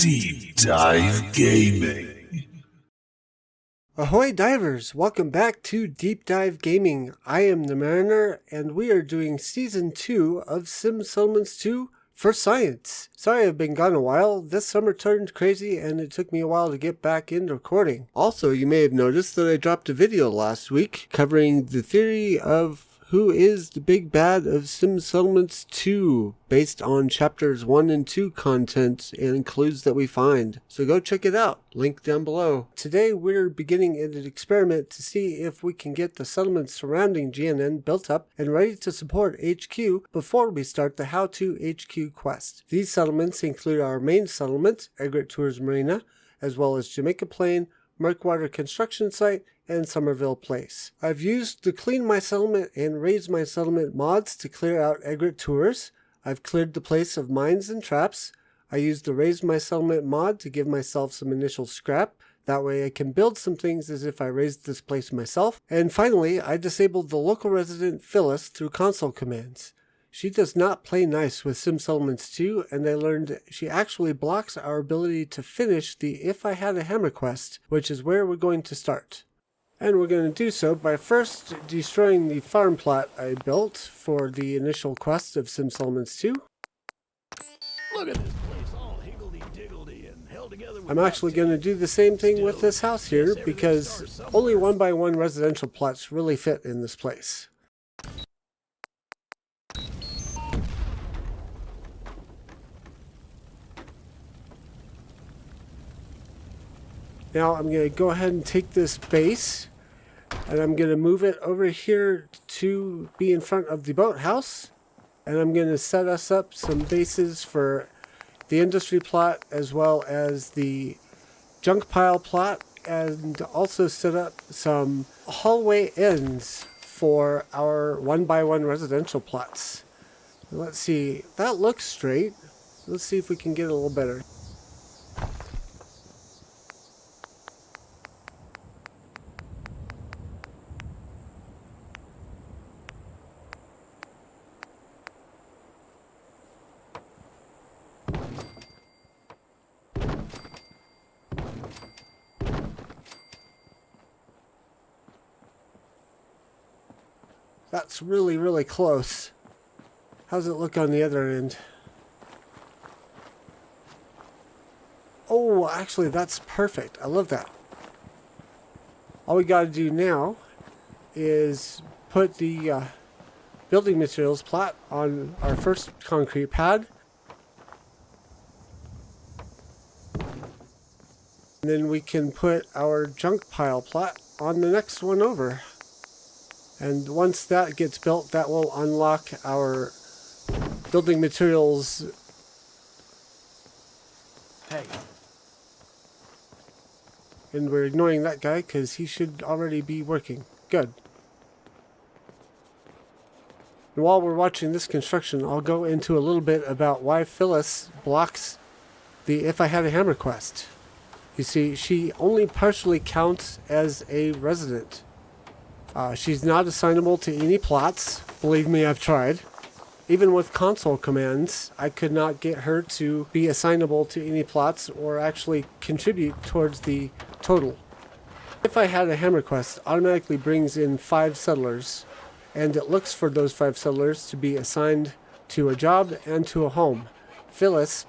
Deep Dive Gaming. Ahoy divers! Welcome back to Deep Dive Gaming. I am the Mariner and we are doing Season 2 of Sim Settlements 2 for Science. Sorry I've been gone a while. This summer turned crazy and it took me a while to get back into recording. Also, you may have noticed that I dropped a video last week covering the theory of who is the big bad of Sim Settlements 2, based on chapters 1 and 2 content and clues that we find. So go check it out, link down below. Today we're beginning an experiment to see if we can get the settlements surrounding GNN built up and ready to support HQ before we start the How To HQ quest. These settlements include our main settlement, Egret Tours Marina, as well as Jamaica Plain, Mirkwater Construction Site, and Somerville Place. I've used the Clean My Settlement and Raise My Settlement mods to clear out Egret Tours. I've cleared the place of mines and traps. I used the Raise My Settlement mod to give myself some initial scrap. That way I can build some things as if I raised this place myself. And finally, I disabled the local resident Phyllis through console commands. She does not play nice with Sim Settlements 2, and I learned she actually blocks our ability to finish the If I Had a Hammer quest, which is where we're going to start. And we're going to do so by first destroying the farm plot I built for the initial quest of Sim Settlements 2. Look at this place, all higgledy-diggledy and held together with I'm actually going to do the same thing with this house here because only 1x1 residential plots really fit in this place. Now I'm going to go ahead and take this base and I'm going to move it over here to be in front of the boathouse, and I'm going to set us up some bases for the industry plot as well as the junk pile plot, and also set up some hallway ends for our 1x1 residential plots. Let's see, that looks straight. Let's see if we can get a little better. That's really, really close. How's it look on the other end? Oh, actually, that's perfect. I love that. All we got to do now is put the building materials plot on our first concrete pad. And then we can put our junk pile plot on the next one over. And once that gets built, that will unlock our building materials. Hey. And we're ignoring that guy because he should already be working. Good. And while we're watching this construction, I'll go into a little bit about why Phyllis blocks the If I Had a Hammer quest. You see, she only partially counts as a resident. She's not assignable to any plots. Believe me, I've tried. Even with console commands, I could not get her to be assignable to any plots or actually contribute towards the total. If I Had a Hammer quest automatically brings in 5 settlers, and it looks for those 5 settlers to be assigned to a job and to a home. Phyllis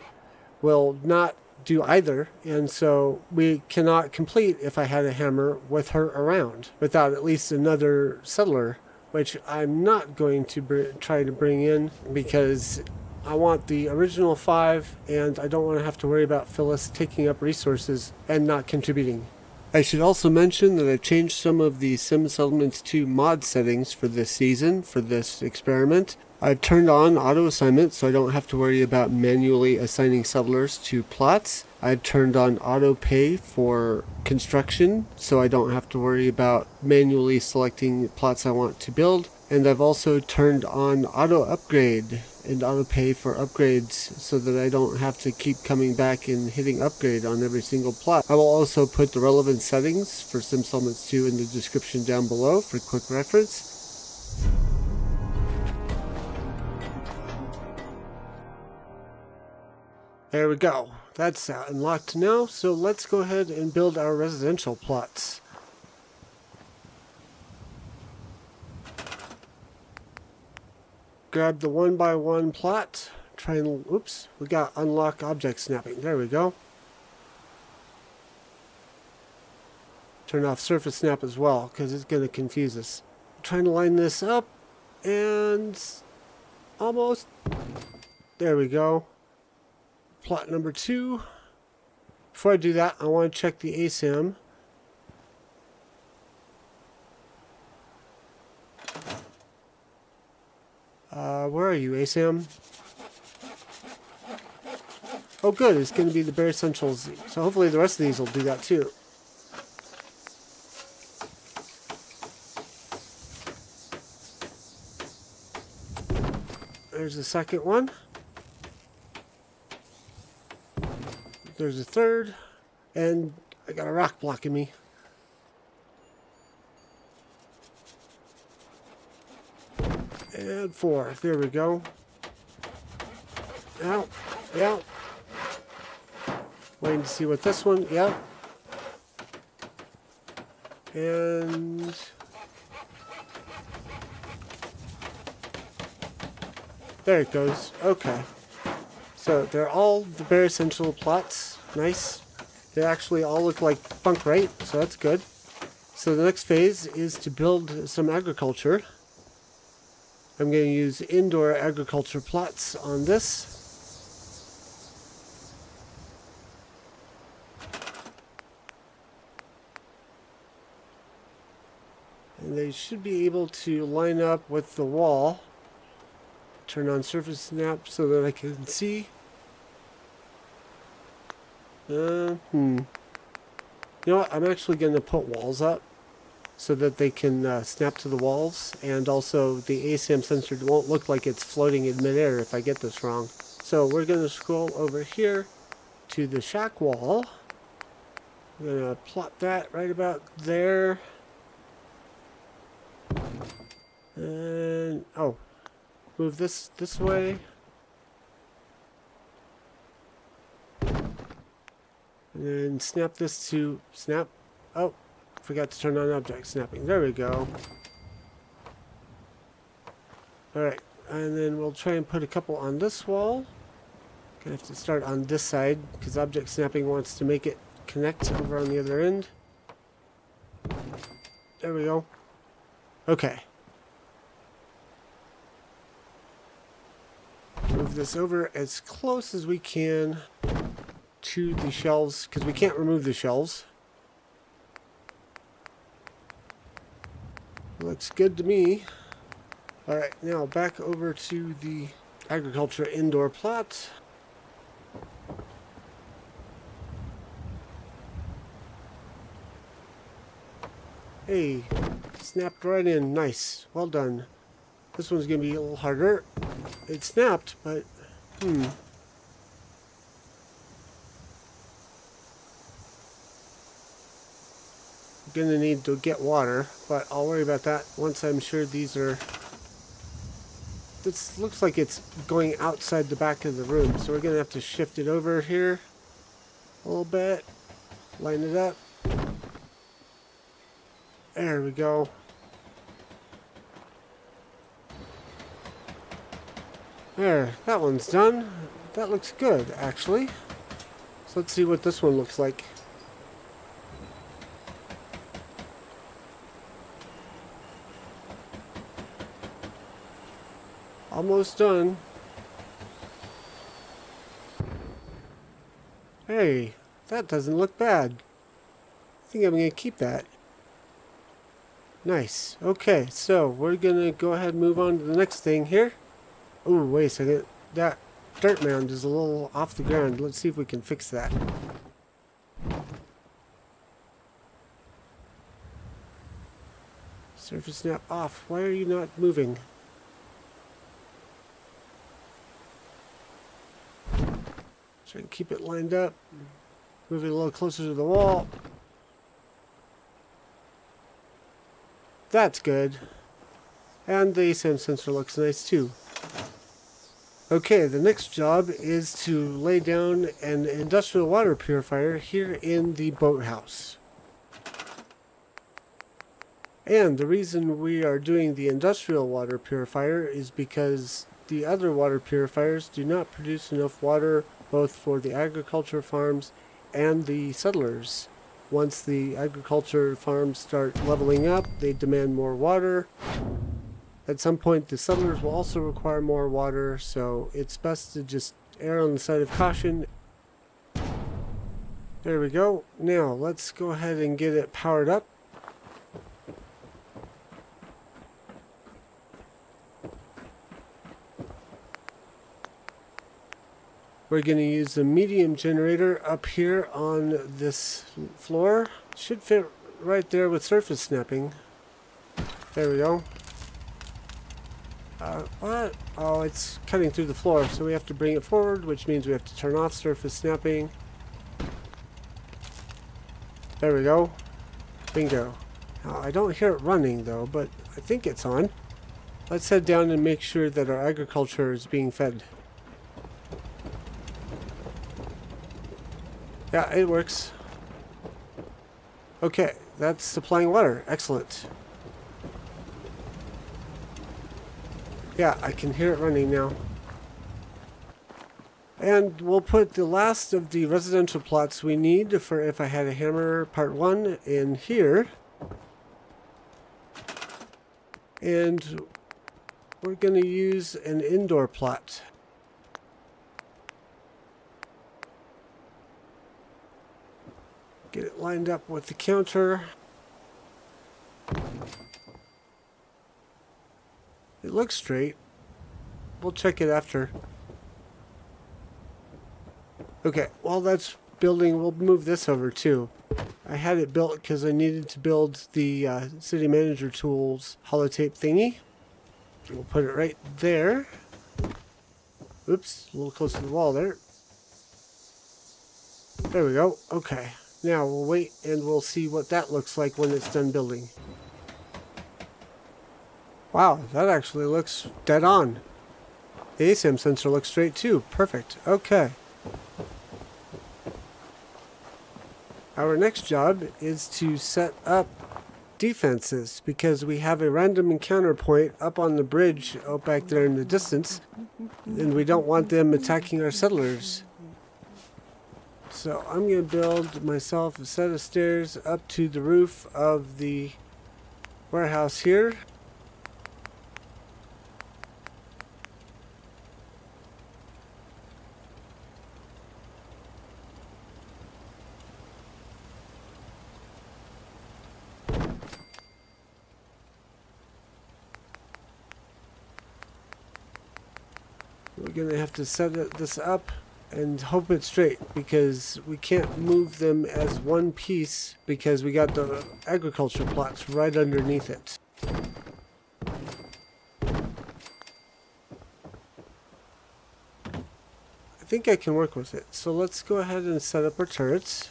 will not do either, and so we cannot complete If I Had a Hammer with her around without at least another settler, which I'm not going to try to bring in because I want the original 5 and I don't want to have to worry about Phyllis taking up resources and not contributing. I should also mention that I've changed some of the Sim Settlements 2 mod settings for this season, for this experiment. I've turned on auto assignment so I don't have to worry about manually assigning settlers to plots. I've turned on AutoPay for construction so I don't have to worry about manually selecting plots I want to build. And I've also turned on auto upgrade and AutoPay for upgrades so that I don't have to keep coming back and hitting upgrade on every single plot. I will also put the relevant settings for Sim Settlements 2 in the description down below for quick reference. There we go. That's unlocked now. So let's go ahead and build our residential plots. Grab the 1x1 plot. Try and, oops, we got unlock object snapping. There we go. Turn off surface snap as well, because it's going to confuse us. Trying to line this up, and almost. There we go. Plot number 2. Before I do that, I want to check the ASIM. Where are you, ASIM? Oh good, it's going to be the bare essentials. So hopefully the rest of these will do that too. There's the second one. There's a third. And I got a rock blocking me. And 4. There we go. Out. Out. Waiting to see what this one. Yep. And there it goes. Okay. So they're all the bare essential plots. Nice. They actually all look like bunk right, so that's good. So the next phase is to build some agriculture. I'm going to use indoor agriculture plots on this. And they should be able to line up with the wall. Turn on surface snap so that I can see. You know what? I'm actually going to put walls up so that they can snap to the walls, and also the ASIM sensor won't look like it's floating in midair if I get this wrong. So we're going to scroll over here to the shack wall. I'm going to plot that right about there. And oh, move this way. And then snap this to snap. Oh, forgot to turn on object snapping. There we go. Alright, and then we'll try and put a couple on this wall. Gonna have to start on this side because object snapping wants to make it connect over on the other end. There we go. Okay. Move this over as close as we can to the shelves, because we can't remove the shelves. Looks good to me. Alright, now back over to the agriculture indoor plot. Hey, snapped right in. Nice. Well done. This one's going to be a little harder. It snapped, but gonna need to get water, but I'll worry about that once I'm sure these are. This looks like it's going outside the back of the room, so we're gonna have to shift it over here a little bit, line it up. There we go. There, that one's done. That looks good, actually. So let's see what this one looks like. Almost done. Hey, that doesn't look bad. I think I'm going to keep that. Nice. Okay, so we're going to go ahead and move on to the next thing here. Oh, wait a second. That dirt mound is a little off the ground. Let's see if we can fix that. Surface snap off. Why are you not moving? Try and keep it lined up. Move it a little closer to the wall. That's good. And the ASIM sensor looks nice too. Okay, the next job is to lay down an industrial water purifier here in the boathouse. And the reason we are doing the industrial water purifier is because the other water purifiers do not produce enough water both for the agriculture farms and the settlers. Once the agriculture farms start leveling up, they demand more water. At some point, the settlers will also require more water, so it's best to just err on the side of caution. There we go. Now, let's go ahead and get it powered up. We're going to use the medium generator up here on this floor. Should fit right there with surface snapping. There we go. What? Oh, it's cutting through the floor, so we have to bring it forward, which means we have to turn off surface snapping. There we go. Bingo. Now, I don't hear it running, though, but I think it's on. Let's head down and make sure that our agriculture is being fed. Yeah, it works. Okay, that's supplying water. Excellent. Yeah, I can hear it running now. And we'll put the last of the residential plots we need for If I Had a Hammer Part 1 in here. And we're going to use an indoor plot. Get it lined up with the counter. It looks straight. We'll check it after. Okay, while that's building, we'll move this over too. I had it built because I needed to build the City Manager Tools holotape thingy. We'll put it right there. Oops, a little close to the wall there. There we go. Okay, now we'll wait and we'll see what that looks like when it's done building. Wow, that actually looks dead on. The ASAM sensor looks straight too. Perfect. Okay. Our next job is to set up defenses because we have a random encounter point up on the bridge out back there in the distance, and we don't want them attacking our settlers. So I'm going to build myself a set of stairs up to the roof of the warehouse here. We're going to have to set this up and hope it's straight because we can't move them as one piece because we got the agriculture plots right underneath it. I think I can work with it. So let's go ahead and set up our turrets.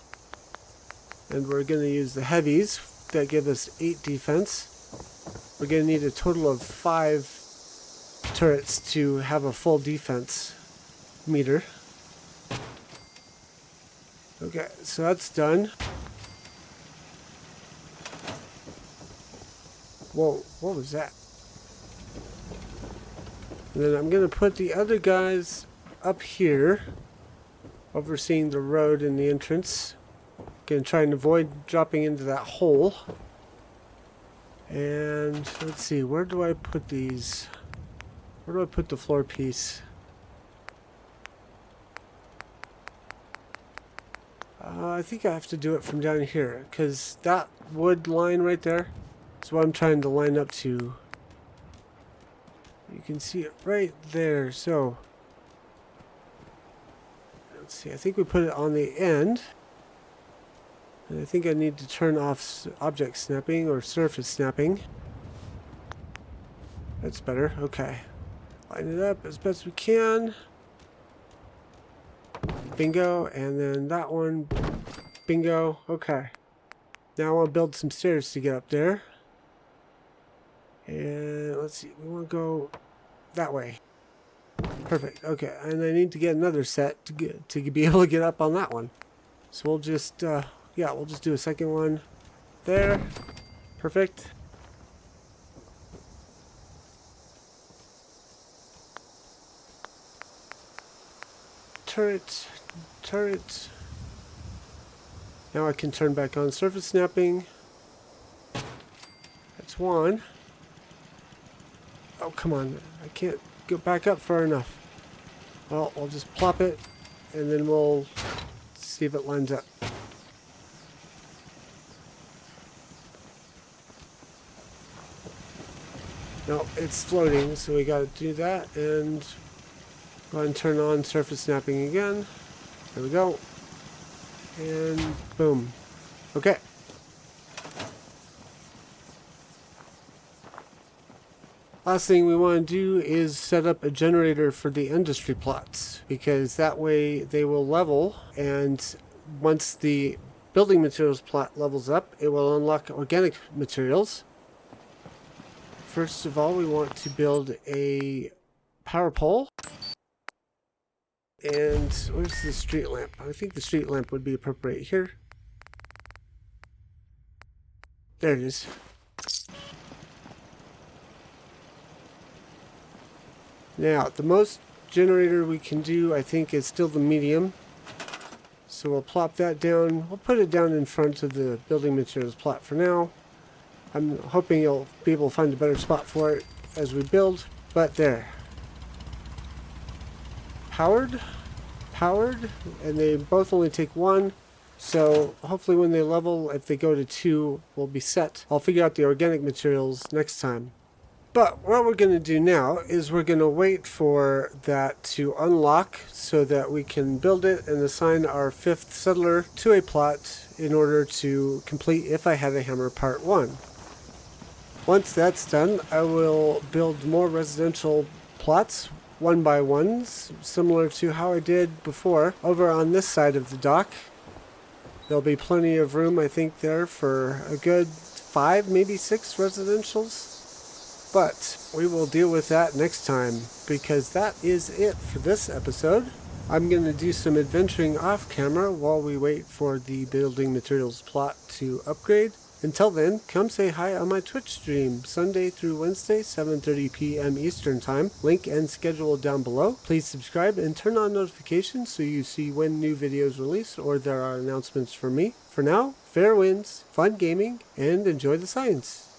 And we're going to use the heavies that give us 8 defense. We're going to need a total of 5 turrets to have a full defense meter. Okay, so that's done. Whoa, what was that? And then I'm going to put the other guys up here, overseeing the road and the entrance. Going to try and avoid dropping into that hole. And let's see, where do I put these? Where do I put the floor piece? I think I have to do it from down here, because that wood line right there is what I'm trying to line up to. You can see it right there, so let's see, I think we put it on the end. And I think I need to turn off object snapping or surface snapping. That's better, okay. Line it up as best we can. Bingo, and then that one, bingo, okay. Now I want to build some stairs to get up there. And let's see, we want to go that way. Perfect. Okay, and I need to get another set to be able to get up on that one. So we'll just, yeah, we'll just do a second one there. Perfect. Turret, turret. Now I can turn back on surface snapping. That's one. Oh, come on. I can't go back up far enough. Well, I'll just plop it, and then we'll see if it lines up. No, it's floating, so we gotta do that, and go ahead and turn on surface snapping again. There we go. And boom. Okay. Last thing we want to do is set up a generator for the industry plots, because that way they will level, and once the building materials plot levels up, it will unlock organic materials. First of all, we want to build a power pole. And where's the street lamp? I think the street lamp would be appropriate here. There it is. Now, the most generator we can do, I think, is still the medium. So we'll plop that down. We'll put it down in front of the building materials plot for now. I'm hoping you'll be able to find a better spot for it as we build, but there. Powered, and they both only take one. So hopefully when they level, if they go to 2, we'll be set. I'll figure out the organic materials next time. But what we're going to do now is we're going to wait for that to unlock so that we can build it and assign our 5th settler to a plot in order to complete If I Had a Hammer Part 1. Once that's done, I will build more residential plots, 1x1s, similar to how I did before, over on this side of the dock. There'll be plenty of room, I think, there for a good 5, maybe 6 residentials. But we will deal with that next time, because that is it for this episode. I'm going to do some adventuring off camera while we wait for the building materials plot to upgrade. Until then, come say hi on my Twitch stream, Sunday through Wednesday, 7:30 p.m. Eastern Time. Link and schedule down below. Please subscribe and turn on notifications so you see when new videos release or there are announcements from me. For now, fair winds, fun gaming, and enjoy the science.